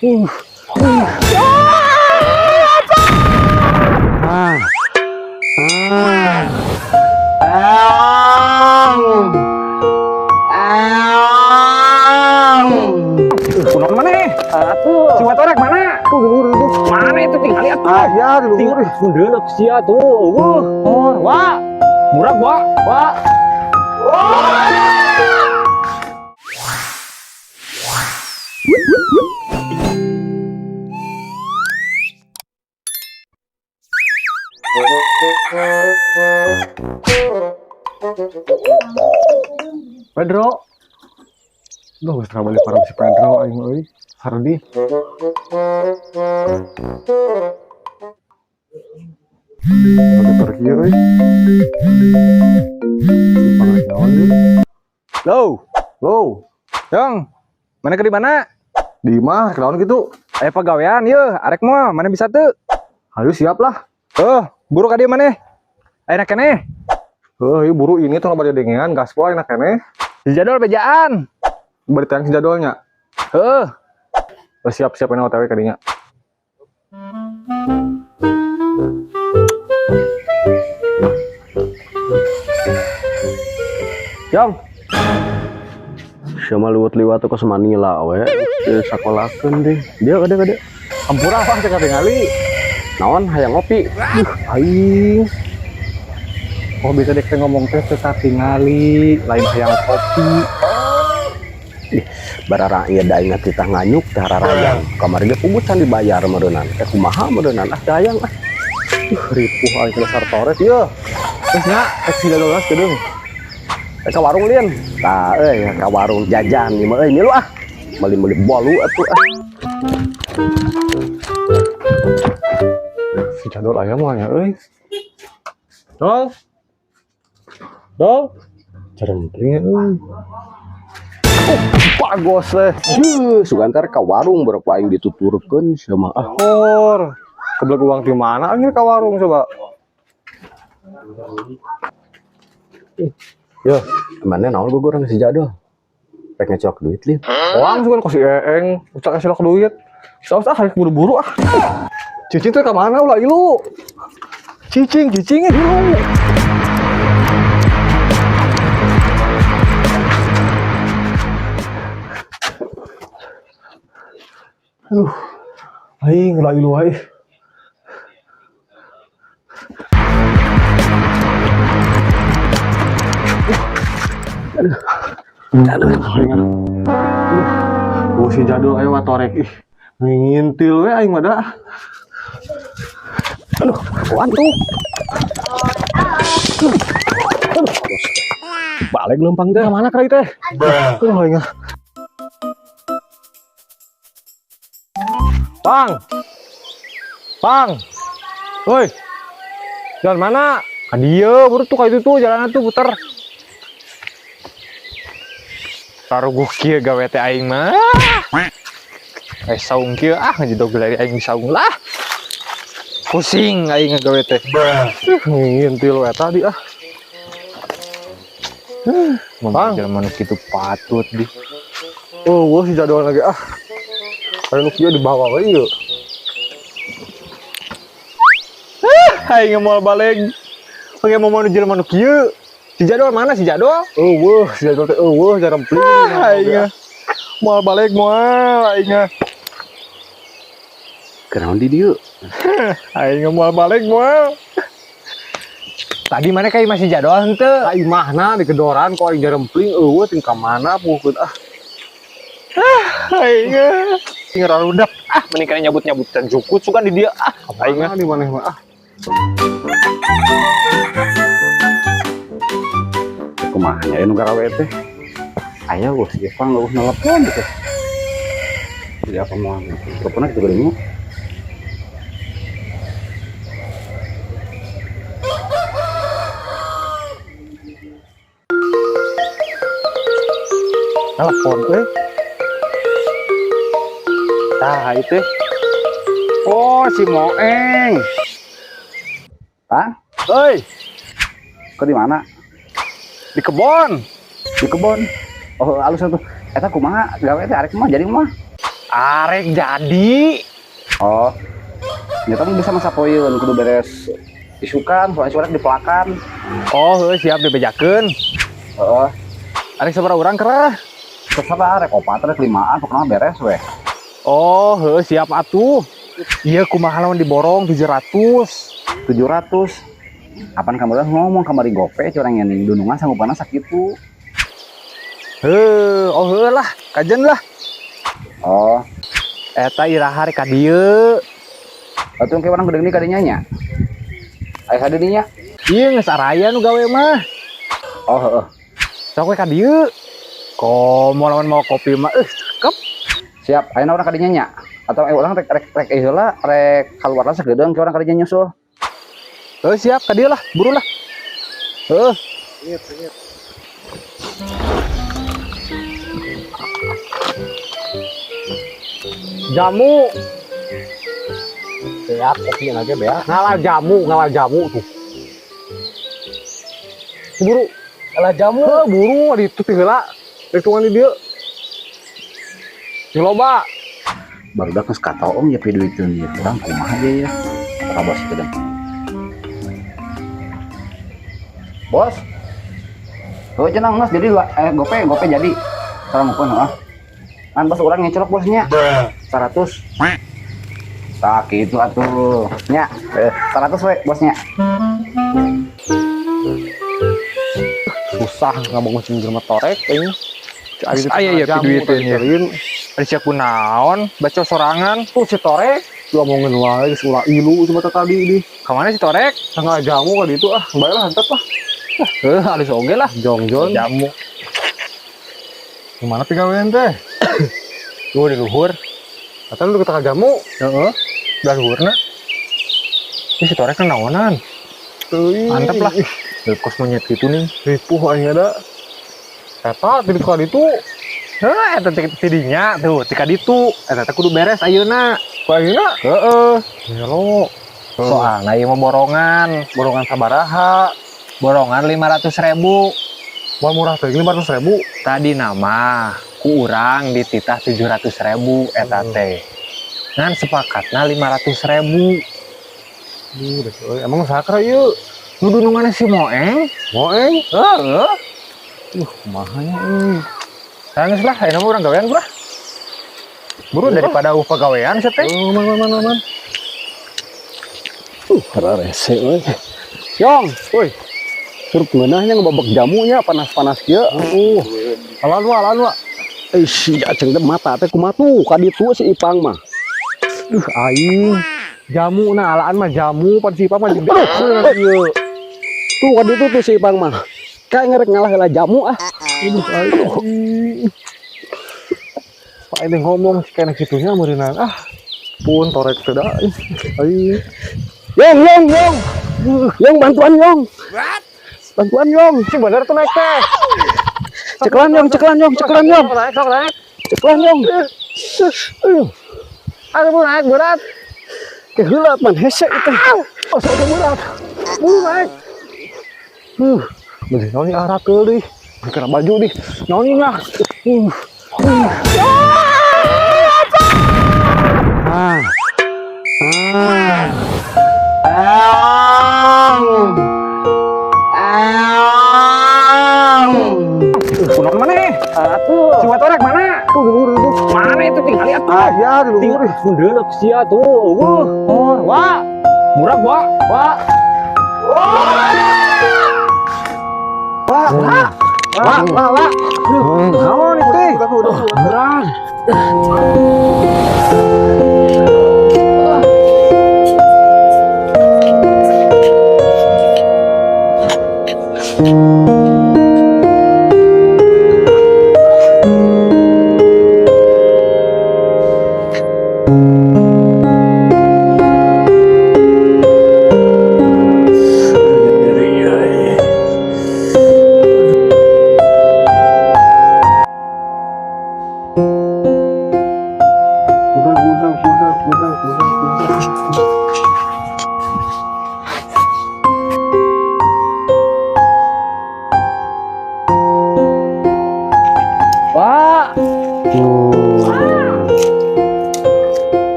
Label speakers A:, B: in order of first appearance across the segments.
A: Uh. Ah. Ah. Kunaon mana? Atuh. Si watorek mana? Tuh. Mana itu tinggal lihat. Ah, ya di luhur. Mundeuleuh sia tuh. Wah. Murah, Wah. Pedro. Duh, geus balik para si Pedro aing euy. Sardi. Ada pergi euy. Dipanggil naon euy. Low. Yang, mana ke di mana? Di mah, kenaon gitu. Aya pagawean yeuh, arek mah mana bisa teu? Ayo siap lah. Buru ka dieu maneh. Ayeuna keneh. Ieu buru ini tuh bade dengean gaspol enak keneh. Si jadwal bejaan. Bari tayang si jadwalnya. Siap-siap enak OTW ka dinya. Jam.
B: Siapa liwat ke Manila we sakolakeun deh. Dia kada.
A: Ampura apa cek tingali.
B: Naon hayang ngopi.
A: Aing. Oh bisa dek ngomong teh tingali, lain hayang kopi.
B: Barara ieu da ingat kita nganyuk teh rarayang. Kamari ge pugusan dibayar meureunnan. Kumaha meureunnan hayang
A: Ripuh aing kena sartores ieu. Geus nya $3 kedeung.
B: Ka warung lian. Tah ka warung jajan ieu mah milu Meuli bolu atuh
A: Si jadwal aya mah nya euy. Dol. Jarempling euy. Pagos teh.
B: Sugantar ka warung berapa aing dituturkeun sama
A: Kebelet uang di mana akhir ka warung coba.
B: Yo, mana naon gogorang si Jadol. Rek ngecok duit lieu.
A: Uang sugan ku si Eeng, ucak silok duit. Saus hayek buru-buru Cicing teh ka mana ulah ilu? Cicing ilu. Aing ulah ilu aing. Si Jadul ayo watorek ngintil we aing mah da.
B: Waduh.
A: Balik lempang teh mana kali teh? Aing. Pang. Woi. Jalan mana? Ka dieu, buru tuh ka itu tuh jalanan tuh puter. Taruh kieu gawe teh aing mah. Saung kieu ngajedog lari aing saung lah. Pusing aing gawe teh. Ngintil we tadi Bang, jalan kitu patut di. Si jadwal lagi Anu kieu dibawa we ieu. Aing mau balik. Oke mau jelema nu kieu. Si jadwal mana si jadwal? Si jadwal teh jarempling. Aing mau balik aing.
B: Kenaon di dieu?
A: Aing mau balik Tadi mana kayak masih jadwal henteu? Aing mahna di kedoran kok aing jarempling ting ka mana pukeun aing. Aing rarudak mending kana nyabut-nyabutan jukut sugan di dia aing di maneh mah
B: Kumaha nya nu garawe teh? Aya si Epang nelpon gitu. Jadi apa mau teleponnya kita berimu?
A: Telepon teh. Tah itu. Si Moeng.
B: Bang, kau di mana?
A: Di kebon.
B: Di kebon. Alus atuh. Eta kumaha gawe teh arek mah jadi mah.
A: Arek jadi.
B: Oh, ternyata mau bisa masa poyeun kudu beres isukan, soalnya surat dipelakan.
A: Oh, siap dibejakeun.
B: Heeh.
A: Arek sabaraha urang kerah?
B: Terserah rek opat rek 5an pokoknya beres we.
A: Oh, siap atuh. Iya kumaha lawan diborong 700.
B: 700. Apaan kamu udah ngomong kamari gope curang yang dunungan sanggupana sakitu.
A: Lah, kajen lah.
B: Oh,
A: Eta iraha rek ka dieu.
B: atuh ke orang gede ini kadinya nya. Aya hadinya.
A: Ieu geus araya nu gawe mah.
B: Oh, heeh.
A: Sok we ka dieu. Komo lawan mau kopi mah cakep.
B: Siap, aya orang kadinya nya. Atau orang rek heula rek kaluar sagedeung ke orang kadinya nyusul.
A: Siap ka dieu lah, buru lah. Jamu.
C: Siap, kopi aja be.
A: Ngawal jamu tuh.
C: Buru. Alah jamu.
A: Buru di itu heula. Rek tuangan di dieu. Di loba.
B: Barudak geus kataong ya piduiteun ieu. Urang kumaha aja ya. Ka bos itu dan. Bos. Oh, cenah geus jadi gope jadi. Sareng mukeun heeh. Kan bos urang ngecelok bosnya. 100. Tak gitu atuh. Nya, 100 we bosnya.
C: Susah ngabong cinggir motorek ini.
A: Aya ya piduiteun ieu. Ari sia kunaon? Baca sorangan.
C: Tuh si Torek gua ngomongin wae geus ulah ilu cuma tadi di.
A: Ka mana si Torek?
C: Tanggal jamu kan itu baiklah hantep lah.
A: Alus oge lah.
C: Jongjon.
A: Jamu.
C: Gimana pigawean teh?
A: Lu di luhur.
C: Kata lu kita jamu.
A: Heeh. Udah luhurna. Ini si Torek naonan. Mantep lah. Kos monyet gitu nih.
C: Ripuh aing ada. Eta di kali itu.
A: Eta tidinya tuh, tika ditu. Eta teh kudu beres ayeuna.
C: Ku ayeuna
A: Heeh.
C: ya lo.
A: Soalna ieu mah borongan sabaraha? Borongan 500.000.
C: Wah murah teh 500.000.
A: Tadi nama ku urang dititah 700.000 eta teh. Ngan sepakatna 500.000.
C: Emang sakra ieu.
A: Nu dununganna si Moeng.
C: Moeng.
A: Heeh.
C: Kumahanya euy.
A: Sanes lah, ayeuna mah urang gawean brah. Buru daripada pagawean sia teh.
C: Man. Kada rese euy.
B: Yong,
C: Woi,
B: suruh ngeunahnya ngebobok jamunya panas-panas kieu.
C: alan wa.
B: Si aceng teh mata teh kumaha tuh ka ditu si Ipang mah.
C: Aing jamu nah alaan mah jamu pan si Ipang mah gede. Ieu.
B: Tuh ka ditu tuh si Ipang mah. Kayak ngerek ngalah heula jamu ah.
C: Aing. Pak ini ngomong si kena kitunya meureunana. Pun torek teh da. Aing.
B: Yong. Yong bantuan Yong. Bantuan Yong.
C: Si bener tuh naik teh.
B: Ceklan Yong.
C: Naik.
B: Ceklan Yong.
C: Aduh naik berat.
B: Keheula man hese itu.
C: Oh, sok berat. Naik. Bener naon arah deui. Kena baju di. Naon lah.
A: Kunaon maneh?
C: Atuh.
A: Si Watorek mana?
C: Tuh di luhur itu.
A: Mana itu tinggal lihat tuh.
C: Ya di luhur.
A: Mundur sia tuh. Wah. Murah gua. Wah.
C: Naon itu teh?
A: Murah.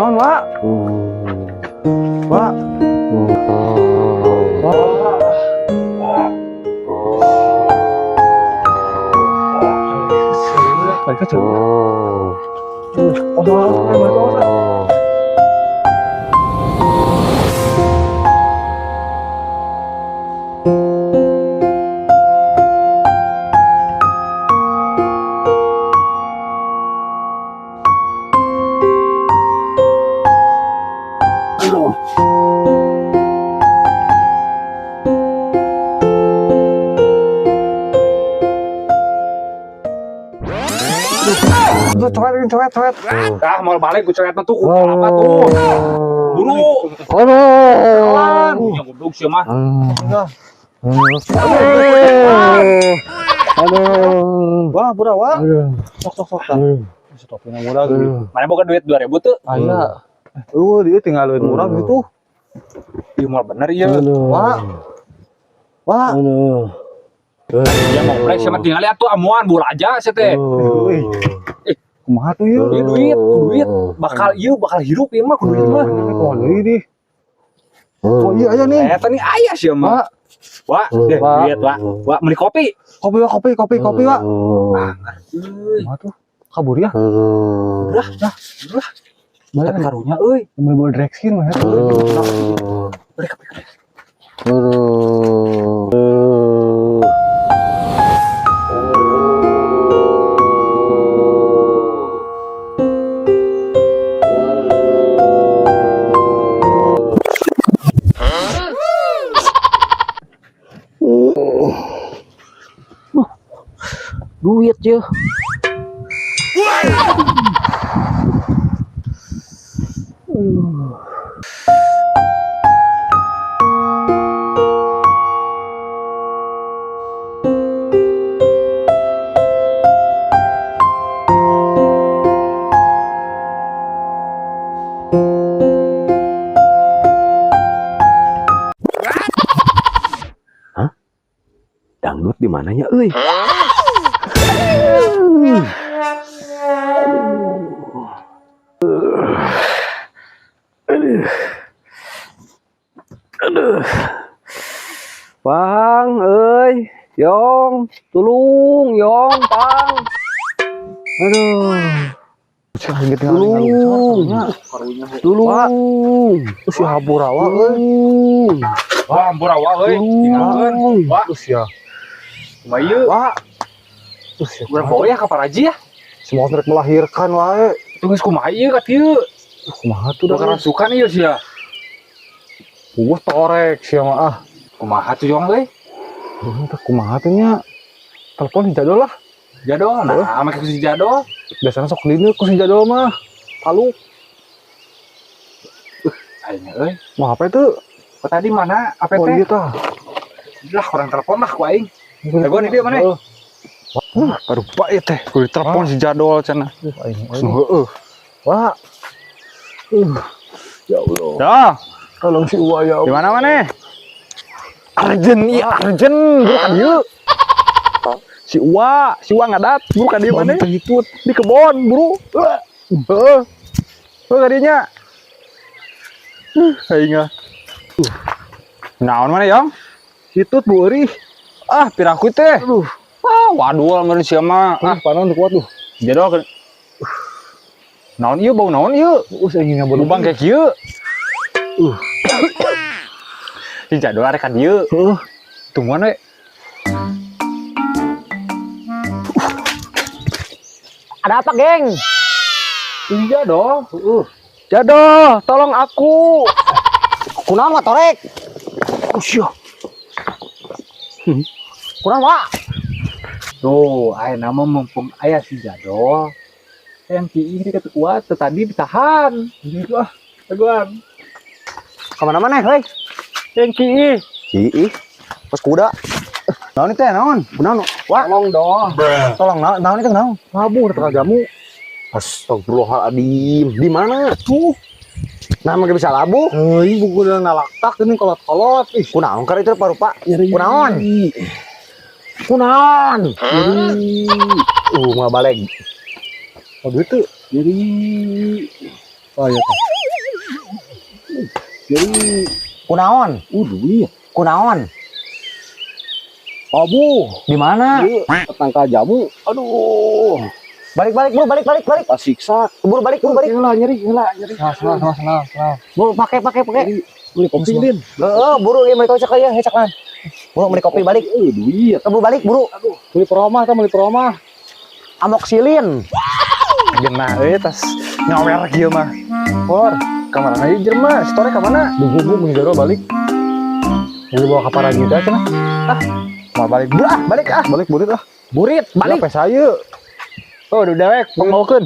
C: Kunaon, Wak? Wak. Baik aja. Coret.
A: Ah, mau balik gue coret tuh. Apa tuh? Buru.
C: Aduh.
A: Yang goblok sih mah.
C: Aduh.
B: Wah, pura wah.
C: Sok.
B: Stopin yang murah
A: Mana bukan duit 2.000 tuh?
C: Aya. Dia tinggal duit murah gitu.
A: Iya mau bener ya.
C: Wah.
A: Ya mau break sama tinggal lihat tuh amuan bola aja sih teh.
C: Kumaha tuh ya?
A: Duit bakal hidup ya mah kudu mah.
C: Oh, ini. Oh iya aya nih.
A: Eta nih aya sih mah. Wah, deh duit Wah, beli kopi.
C: Kopi, Wak. Kumaha tuh? Kabur ya?
A: Udah. Bayar karunya euy.
C: Beli direksin mah.
A: Beli kopi.
B: duit ya. Dangdut di mananya, euy? Pang, euy, Yong, tulung, Yong, Pang. Tulung.
C: Terus ya haburawa euy.
A: Wah, ampurawa euy. Tinggalkeun. Wah,
C: Terus ya.
A: kumaha ieu?
C: Wah. Terus ya.
A: Urang bawa ya ka paraji ya.
C: Semua rek melahirkan wae.
A: Tuh geus kumaha ieu ka dieu?
C: Kumaha tuh dah.
A: Bakaran suka nih ieu sia.
C: Gua torek sia mah ah.
A: Kumaha tuh Yong euy?
C: Teh kumaha teh nya? Telepon si Jadol lah.
A: Jadol, nah make ku si Jadol.
C: Biasanya sok dinu ku si Jadol mah. Paluk.
A: Ayeuna euy.
C: Mau apa itu?
A: Kok tadi mana? Apa
C: Oh
A: teh?
C: iya tah.
A: Lah orang telepon lah ku aing. Telepon dia mana?
C: Baru pak ya teh.
A: Kudu telepon si Jadol cenah.
C: Heeh. Wah. Ya Allah.
A: Ya,
C: Tolong si Uwa ya
A: di
C: Allah.
A: mana mana? Arjen, iya Arjen, bukan dia. Si Uwa ngadat, bukan dia mana?
C: Ikut.
A: Di kebon, buru. Kadinya. Aing. Naon mana, Yong?
C: Hitut Bu Eri.
A: Ah, piraku teh.
C: Aduh.
A: Waduh, lamun sia mah.
C: Panon tuh kuat tuh.
A: Jadol. Naon ieu bau naon ieu?
C: Saya ingin ngabur
A: Lubang kayak kieu. Si Jadol arek ka dieu. Tungguan we.
B: Ada apa, geng?
A: Si Jadol.
B: Jadol, tolong aku. Kunaon mah torek?
C: Usia.
B: Kunaon mah?
A: Tuh, aya nama mumpung aya si Jadol. Yang kieu deket kuat, tadi ditahan. Gitu ah, teguan.
B: Kemana-mana, hei?
A: Yang kieu.
C: Ih. Pas kuda. Naon teh naon? Kunaon? Wah,
A: Tolong dong.
C: tolong naon itu naon? Mabur tengah jamu. Astagfirullahaladzim. Di mana? Tuh. Nah, mah bisa labu. Euy, buku udah nalaktak ini kolot-kolot. Ih, kunaon kar itu parupa? Kunaon? Kunaon? Mah baleg. Oh, itu.
A: Jadi
C: Oh iya.
A: Jadi
B: Kunaon?
A: duit.
B: Kunaon?
A: Abu,
B: Di mana?
A: tangka jamu. Aduh,
B: Balik buru, balik.
A: siksa.
B: Buru balik.
A: Nyeri.
C: Senang.
B: Buru pakai.
A: Beli kopi din.
B: Buru ieu mereka cek aya hecak lan. Buru beli kopi balik.
A: Duit.
B: Buru balik, buru.
C: Beli peromah.
B: Amoxilin.
A: Genah tas nyawer kieu mah. Por, kamar aja jelema, store ka mana?
C: Bubu menjaro balik. Ini bawa kapara juga cenah.
A: Mau balik. Balik
C: Balik burit ah.
A: Burit, balik.
C: Apa saya?
A: Oh, udah dewek, pengawakeun.